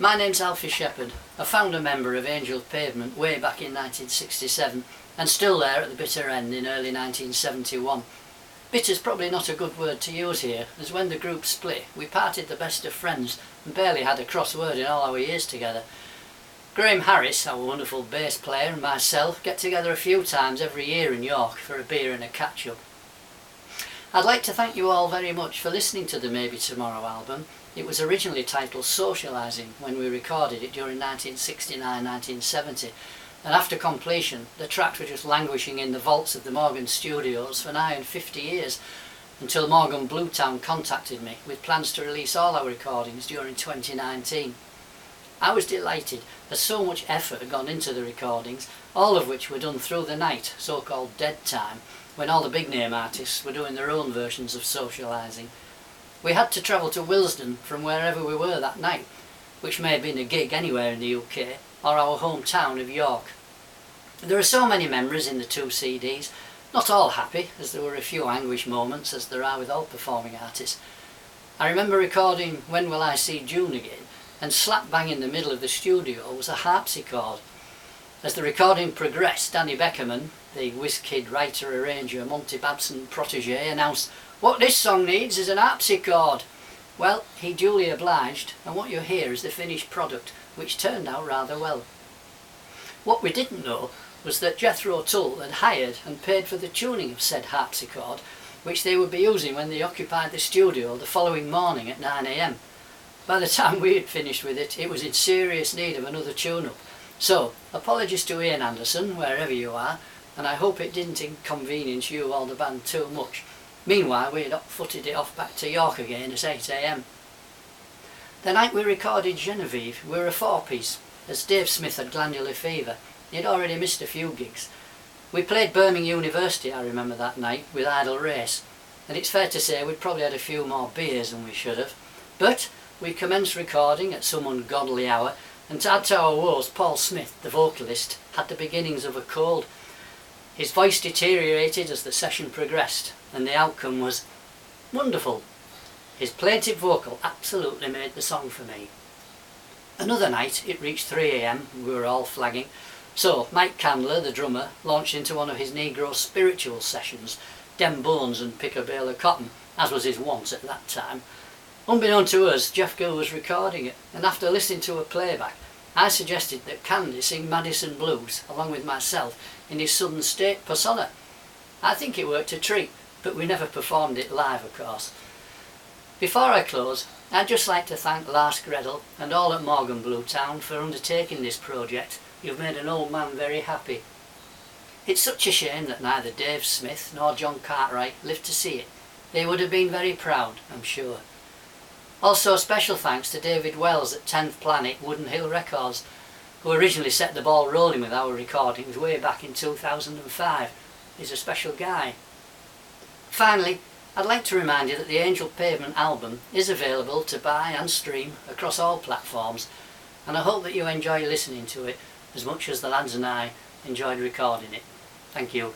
My name's Alfie Shepherd, a founder member of Angel Pavement way back in 1967 and still there at the bitter end in early 1971. Bitter's probably not a good word to use here, as when the group split we parted the best of friends and barely had a cross word in all our years together. Graham Harris, our wonderful bass player, and myself get together a few times every year in York for a beer and a catch-up. I'd like to thank you all very much for listening to the Maybe Tomorrow album. It was originally titled Socialising when we recorded it during 1969-1970, and after completion the tracks were just languishing in the vaults of the Morgan Studios for nigh on 50 years, until Morgan Bluetown contacted me with plans to release all our recordings during 2019. I was delighted, as so much effort had gone into the recordings, all of which were done through the night, so-called dead time, when all the big name artists were doing their own versions of Socialising. We had to travel to Willesden from wherever we were that night, which may have been a gig anywhere in the UK, or our hometown of York. There are so many memories in the two CDs, not all happy, as there were a few anguish moments, as there are with all performing artists. I remember recording When Will I See June Again, and slap bang in the middle of the studio was a harpsichord. As the recording progressed, Danny Beckerman, the whiz kid writer-arranger Monty Babson protégé, announced, "What this song needs is an harpsichord." Well, he duly obliged, and what you hear is the finished product, which turned out rather well. What we didn't know was that Jethro Tull had hired and paid for the tuning of said harpsichord, which they would be using when they occupied the studio the following morning at 9 AM. By the time we had finished with it, it was in serious need of another tune-up. So, apologies to Ian Anderson, wherever you are, and I hope it didn't inconvenience you or the band too much. Meanwhile, we had footed it off back to York again at 8 AM. The night we recorded Genevieve, we were a four-piece, as Dave Smith had glandular fever. He'd already missed a few gigs. We played Birmingham University, I remember that night, with Idle Race, and it's fair to say we'd probably had a few more beers than we should have. But we commenced recording at some ungodly hour, and to add to our woes, Paul Smith, the vocalist, had the beginnings of a cold. His voice deteriorated as the session progressed, and the outcome was wonderful. His plaintive vocal absolutely made the song for me. Another night it reached 3 AM, we were all flagging, so Mike Candler, the drummer, launched into one of his Negro spiritual sessions, Dem Bones and Pick a Bale of Cotton, as was his wont at that time. Unbeknown to us, Jeff Gill was recording it, and after listening to a playback, I suggested that Candy sing Madison Blues along with myself in his Southern State persona. I think it worked a treat, but we never performed it live, of course. Before I close, I'd just like to thank Lars Greddel and all at Morgan Bluetown for undertaking this project. You've made an old man very happy. It's such a shame that neither Dave Smith nor John Cartwright lived to see it. They would have been very proud, I'm sure. Also special thanks to David Wells at 10th Planet Wooden Hill Records, who originally set the ball rolling with our recordings way back in 2005. He's a special guy. Finally, I'd like to remind you that the Angel Pavement album is available to buy and stream across all platforms, and I hope that you enjoy listening to it as much as the lads and I enjoyed recording it. Thank you.